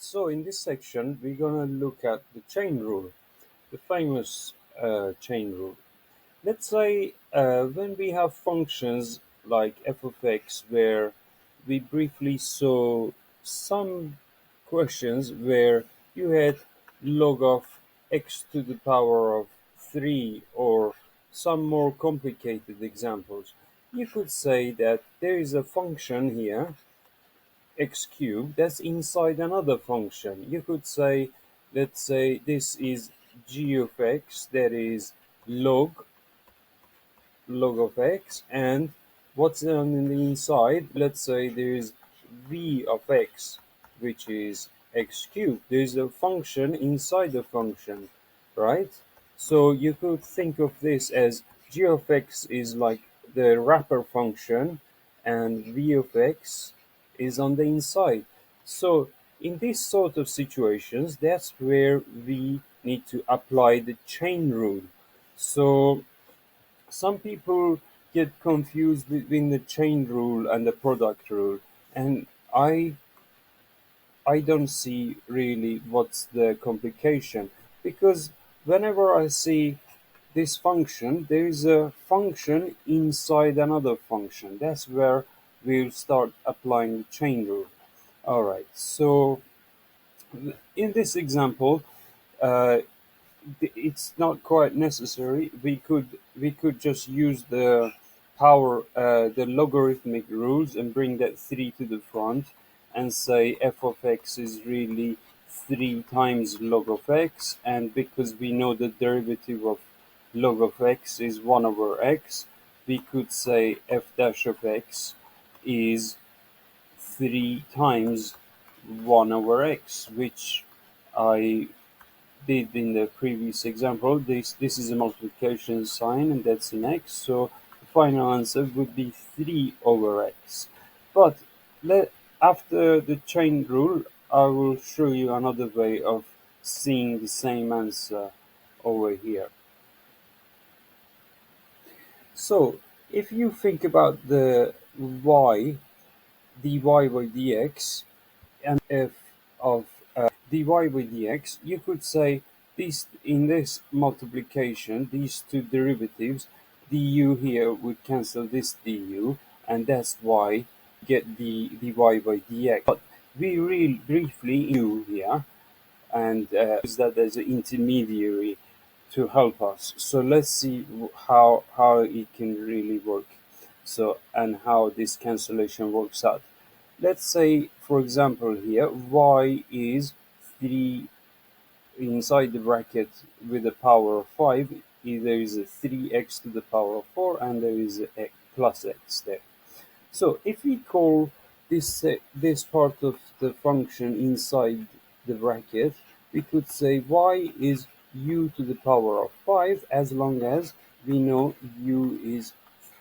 So in this section, we're gonna look at the chain rule, the famous chain rule. Let's say when we have functions like f of x, where we briefly saw some questions where you had log of x to the power of 3 or some more complicated examples. You could say that there is a function here x cubed that's inside another function. You could say, let's say this is g of x, that is log of x, and what's on the inside, let's say there is v of x, which is x cubed. There's a function inside the function, right? So you could think of this as g of x is like the wrapper function and v of x is on the inside. So in these sort of situations, that's where we need to apply the chain rule. So some people get confused between the chain rule and the product rule, and I don't see really what's the complication, because whenever I see this function, there is a function inside another function. That's where we'll start applying the chain rule. All right, so in this example, uh, it's not quite necessary. We could just use the logarithmic rules and bring that 3 to the front and say f of x is really 3 times log of x, and because we know the derivative of log of x is 1 over x, we could say f dash of x is 3 times 1 over x, which I did in the previous example. This is a multiplication sign, and that's an x, so the final answer would be 3 over x. But let after the chain rule, I will show you another way of seeing the same answer over here. So if you think about the y dy by dx and f of dy by dx, you could say this in this multiplication, these two derivatives, du here would cancel this du, and that's why you get the dy by dx. But we real briefly u here and use that as an intermediary to help us. So let's see how it can really work. So and how this cancellation works out. Let's say, for example, here y is 3 inside the bracket with the power of 5. There is a 3x to the power of 4, and there is a plus x there. So if we call this part of the function inside the bracket, we could say y is u to the power of 5, as long as we know u is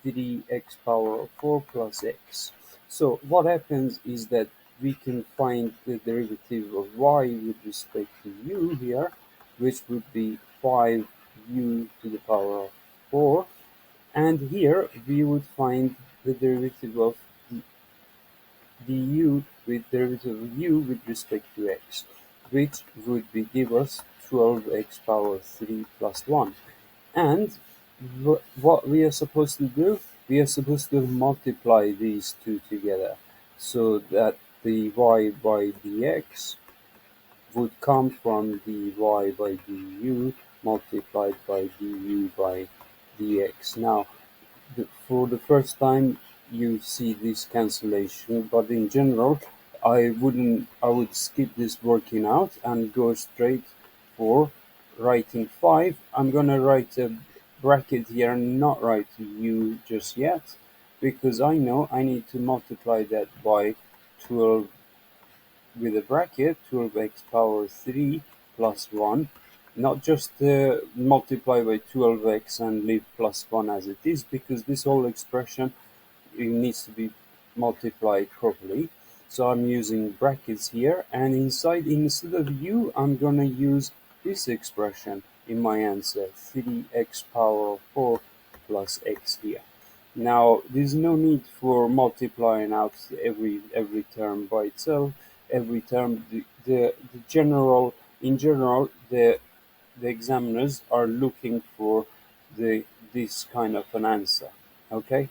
3x power of 4 plus x. So what happens is that we can find the derivative of y with respect to u here, which would be 5u to the power of 4, and here we would find the derivative of du with derivative of u with respect to x, which would be give us 12x power 3 plus 1. And what we are supposed to do, we are supposed to multiply these two together, so that the y by dx would come from dy by du multiplied by du by dx. Now, for the first time you see this cancellation, but in general I would skip this working out and go straight for writing 5. I'm gonna write a bracket here and not write u just yet, because I know I need to multiply that by 12 with a bracket, 12x power 3 plus 1, not just multiply by 12x and leave plus 1 as it is, because this whole expression needs to be multiplied properly. So I'm using brackets here, and instead of u, I'm gonna use this expression in my answer, 3x power 4 plus x here. Now there's no need for multiplying out every term by itself. Every term the general in general the examiners are looking for the this kind of an answer. Okay,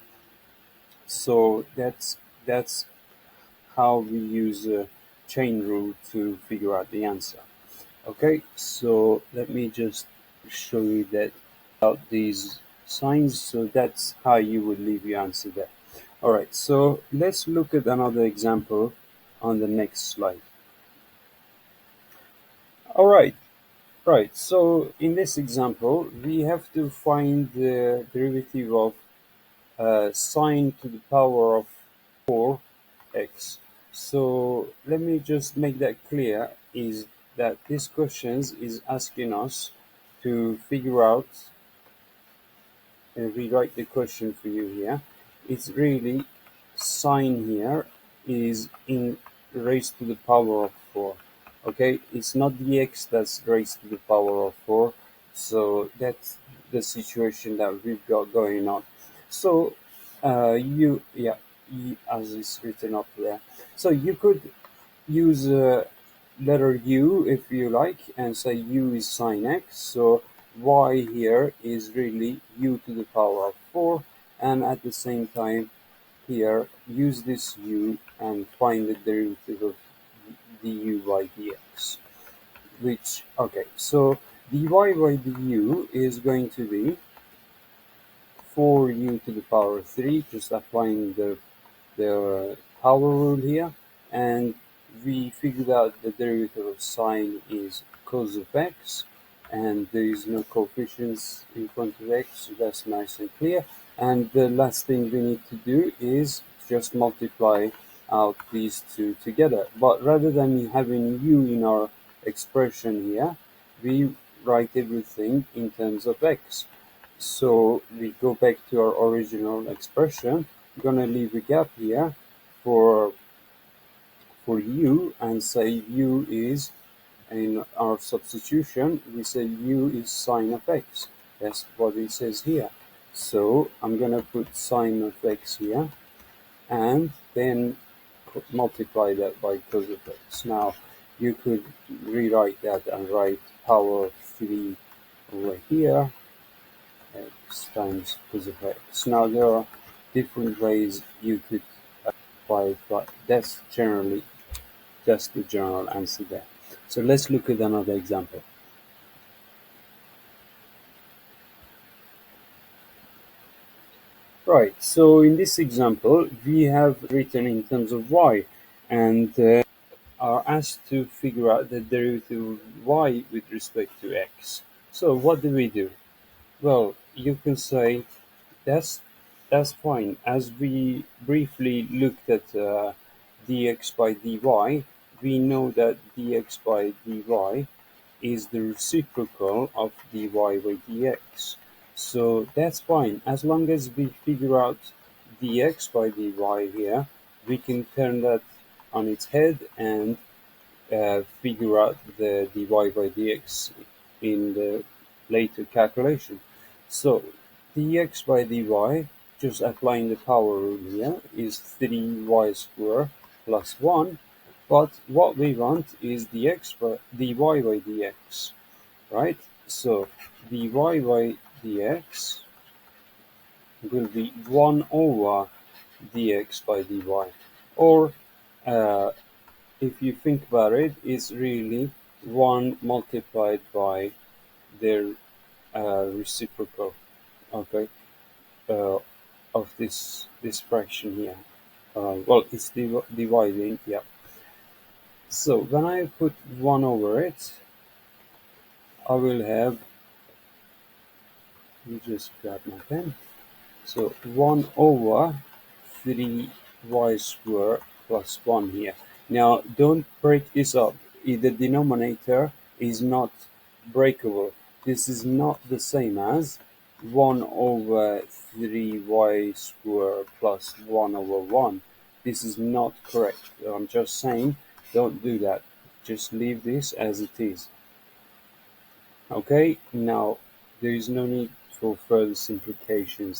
so that's how we use a chain rule to figure out the answer. Okay, so let me just show you that about these signs. So that's how you would leave your answer there. All right, so let's look at another example on the next slide. All right, right. So in this example, we have to find the derivative of sine to the power of 4x. So let me just make that clear is that this questions is asking us to figure out and rewrite the question for you here. It's really sine here is in raised to the power of 4. Okay, it's not the x that's raised to the power of 4. So that's the situation that we've got going on. So yeah, as is written up there. So you could use letter u if you like and say u is sine x. So y here is really u to the power of 4, and at the same time here use this u and find the derivative of du by dx, which okay, so dy by du is going to be 4u to the power of 3, just applying the power rule here, and we figured out the derivative of sine is cos of x, and there is no coefficients in front of x, so that's nice and clear. And the last thing we need to do is just multiply out these two together. But rather than having u in our expression here, we write everything in terms of x. So we go back to our original expression. I'm gonna leave a gap here for u and say u is, in our substitution we say u is sine of x. That's what it says here. So I'm gonna put sine of x here and then multiply that by cos of x. Now you could rewrite that and write power of 3 over here, x times cos of x. Now there are different ways you could apply it, but that's generally just the general answer there. So let's look at another example. Right, so in this example, we have written in terms of y, and are asked to figure out the derivative of y with respect to x. So what do we do? Well, you can say that's that's fine. As we briefly looked at dx by dy, we know that dx by dy is the reciprocal of dy by dx. So that's fine. As long as we figure out dx by dy here, we can turn that on its head and figure out the dy by dx in the later calculation. So dx by dy, just applying the power rule here, is 3y squared plus 1. But what we want is dy by dx, right? So dy by dx will be 1 over dx by dy. Or uh, if you think about it, it's really 1 multiplied by their reciprocal, okay, uh, of this fraction here. Well, it's dividing, yeah. So when I put 1 over it, I will have, you just grab my pen. So 1 over 3y squared plus 1 here. Now don't break this up. The denominator is not breakable. This is not the same as 1 over 3y squared plus 1 over 1. This is not correct. I'm just saying don't do that. Just leave this as it is. Okay, now there is no need for further simplification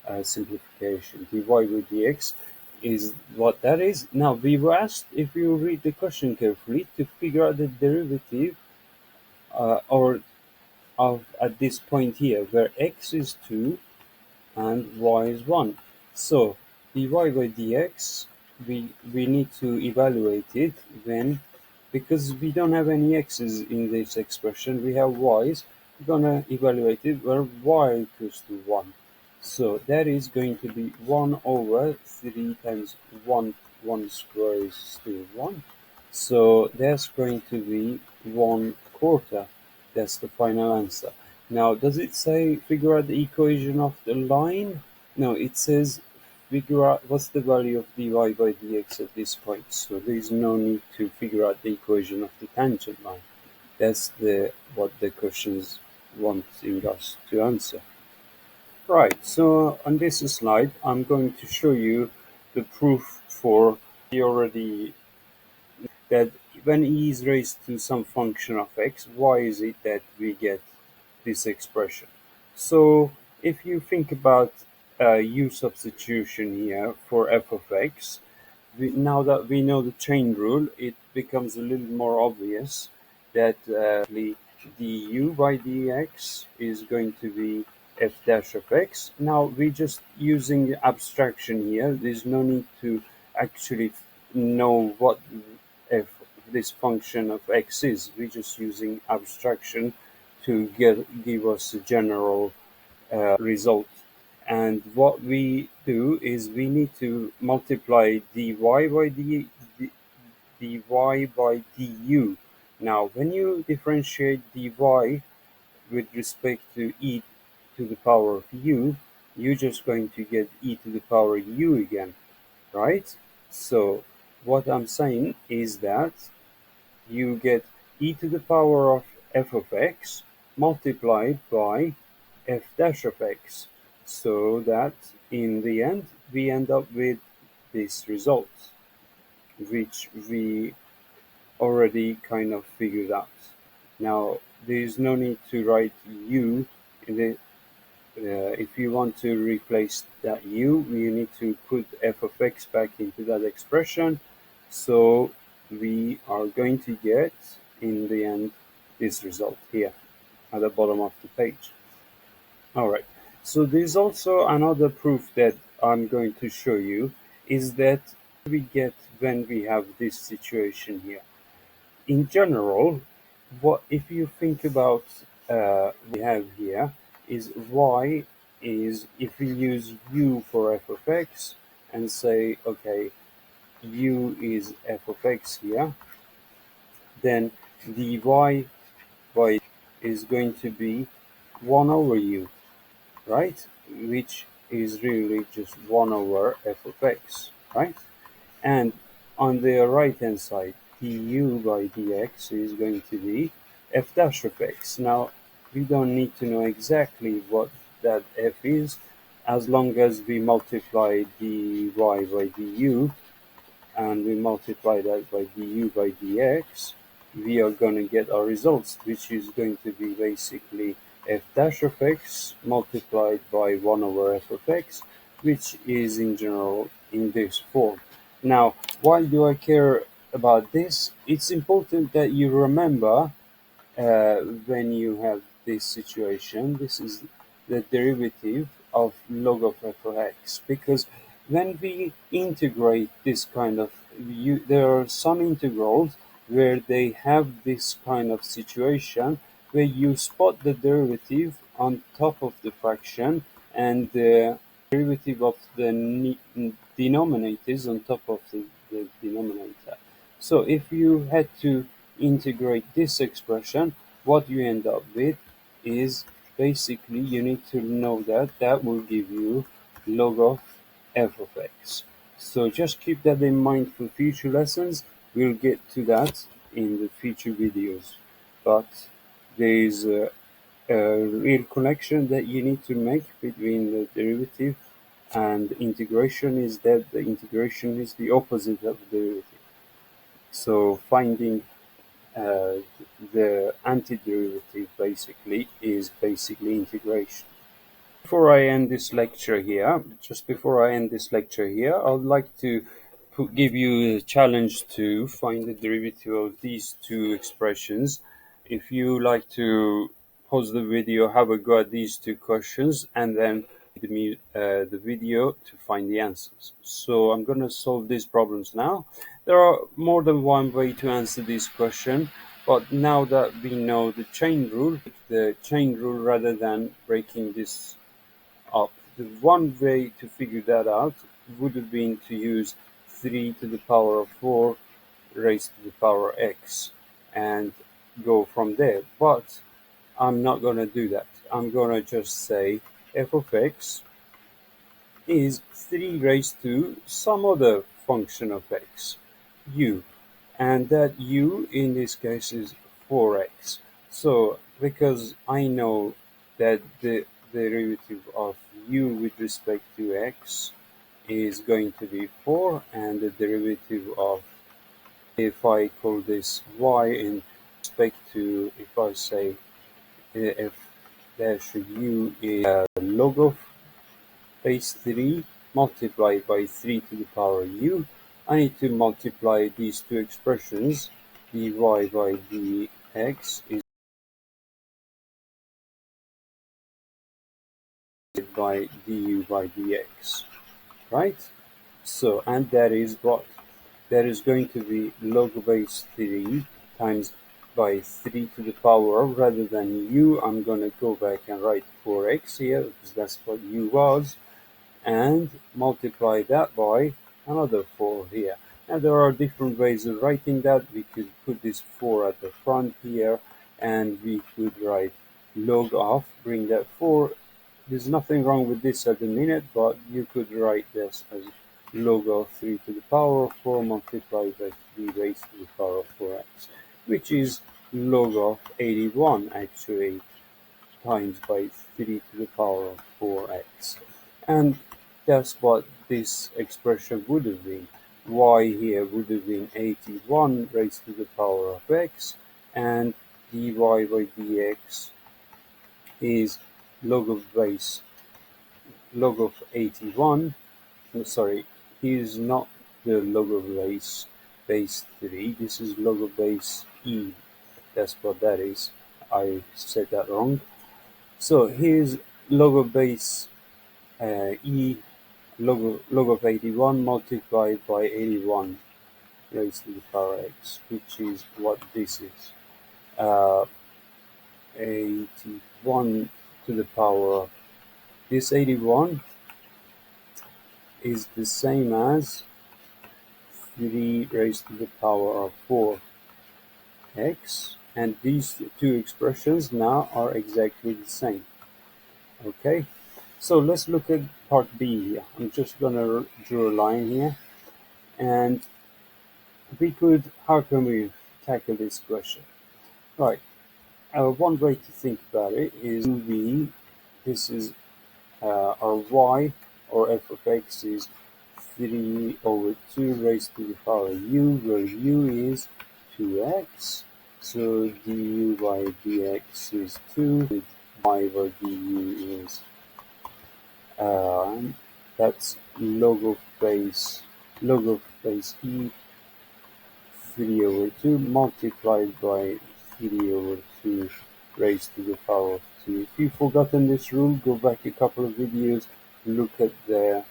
dy with dx. is what that is. Now, we were asked, if you read the question carefully, to figure out the derivative or of at this point here, where x is 2 and y is 1. So dy by dx, we need to evaluate it when, because we don't have any x's in this expression, we have y's. We're gonna evaluate it where y equals to 1. So that is going to be 1 over 3 times 1. 1 square is still 1. So that's going to be 1/4. That's the final answer. Now, does it say figure out the equation of the line? No, it says figure out what's the value of dy by dx at this point. So there is no need to figure out the equation of the tangent line. That's what the question is wanting us to answer. Right, so on this slide, I'm going to show you the proof for we already that when e is raised to some function of x, why is it that we get this expression? So if you think about u substitution here for f of x, now that we know the chain rule, it becomes a little more obvious that du by dx is going to be f dash of x. Now we're just using abstraction here. There's no need to actually know what f this function of x is. We're just using abstraction to give us a general result. And what we do is we need to multiply dy by dy by du. Now, when you differentiate dy with respect to e to the power of u, you're just going to get e to the power u again, right? So what I'm saying is that you get e to the power of f of x multiplied by f dash of x, so that in the end we end up with this result, which we already kind of figured out. Now there is no need to write u in the if you want to replace that u, you need to put f of x back into that expression. So we are going to get, in the end, this result here at the bottom of the page. All right. So there's also another proof that I'm going to show you, is that we get when we have this situation here. In general, what if you think about we have here is y is, if we use u for f of x and say, okay, u is f of x here, then dy by is going to be 1 over u, right? Which is really just 1 over f of x, right? And on the right hand side, du by dx is going to be f dash of x. Now, we don't need to know exactly what that f is, as long as we multiply dy by du and we multiply that by du by dx, we are going to get our results, which is going to be basically f dash of x multiplied by 1 over f of x, which is in general in this form. Now, why do I care about this? It's important that you remember when you have this situation, this is the derivative of log of f of x, because when we integrate this kind of, there are some integrals where they have this kind of situation where you spot the derivative on top of the fraction and the derivative of the denominators on top of the denominator. So if you had to integrate this expression, what you end up with is basically you need to know that that will give you log of f of x. So just keep that in mind for future lessons. We'll get to that in the future videos. But there is a real connection that you need to make between the derivative and integration, is that the integration is the opposite of the derivative. So finding the antiderivative basically is basically integration. Before I end this lecture here, just before I end this lecture here, I would like to give you a challenge to find the derivative of these two expressions. If you like to pause the video, have a go at these two questions, and then the video to find the answers. So I'm going to solve these problems now. There are more than one way to answer this question, but now that we know the chain rule rather than breaking this up. The one way to figure that out would have been to use 3 to the power of 4 raised to the power x and go from there. But I'm not going to do that. I'm going to just say f of x is 3 raised to some other function of x, u, and that u in this case is 4x. So because I know that the derivative of u with respect to x is going to be 4, and the derivative of, if I call this y in respect to, if I say if dash u is log of base 3 multiplied by 3 to the power u, I need to multiply these two expressions. Dy by dx is by du by dx, right? So, and that is what? That is going to be log base 3 times by 3 to the power of, rather than u, I'm going to go back and write 4x here, because that's what u was, and multiply that by another 4 here. Now there are different ways of writing that. We could put this 4 at the front here, and we could write log of, bring that 4. There's nothing wrong with this at the minute, but you could write this as log of 3 to the power of 4 multiplied by 3 raised to the power of 4x, which is log of 81 actually, times by 3 to the power of 4x. And that's what this expression would have been. Y here would have been 81 raised to the power of x, and dy by dx is log of 81. Sorry, here's not the log of base 3. This is log of base e. That's what that is. I said that wrong. So here's log of base e, log of 81 multiplied by 81 raised to the power x, which is what this is. 81 to the power of this 81 is the same as 3 raised to the power of 4x, and these two expressions now are exactly the same. Okay, so let's look at part B here. I'm just going to draw a line here, and how can we tackle this question? Right, one way to think about it is this is our y, or f of x, is 3 over 2 raised to the power u, where u is 2x. So du by dx is 2, and y by du is that's log of base e 3 over 2 multiplied by 3 over 2 raised to the power of 2. If you've forgotten this rule, go back a couple of videos, look at the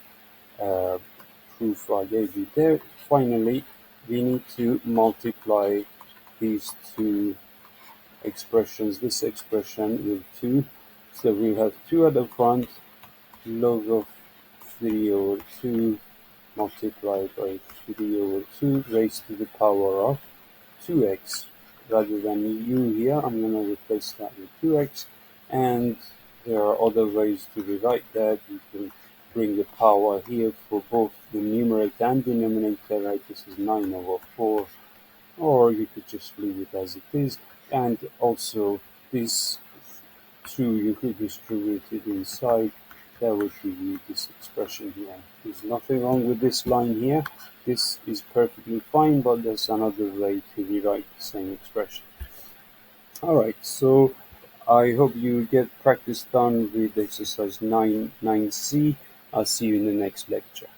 proof I gave you there. Finally, we need to multiply these two expressions, this expression with 2. So we have 2 at the front, log of 3 over 2 multiplied by 3 over 2 raised to the power of 2x. Rather than u here, I'm going to replace that with 2x, and there are other ways to rewrite that. You can bring the power here for both the numerator and denominator, right? This is 9 over 4, or you could just leave it as it is, and also this 2 you could distribute it inside. That would give you this expression here. There's nothing wrong with this line here. This is perfectly fine, but there's another way to rewrite the same expression. Alright, so I hope you get practice done with exercise 9, 9C. I'll see you in the next lecture.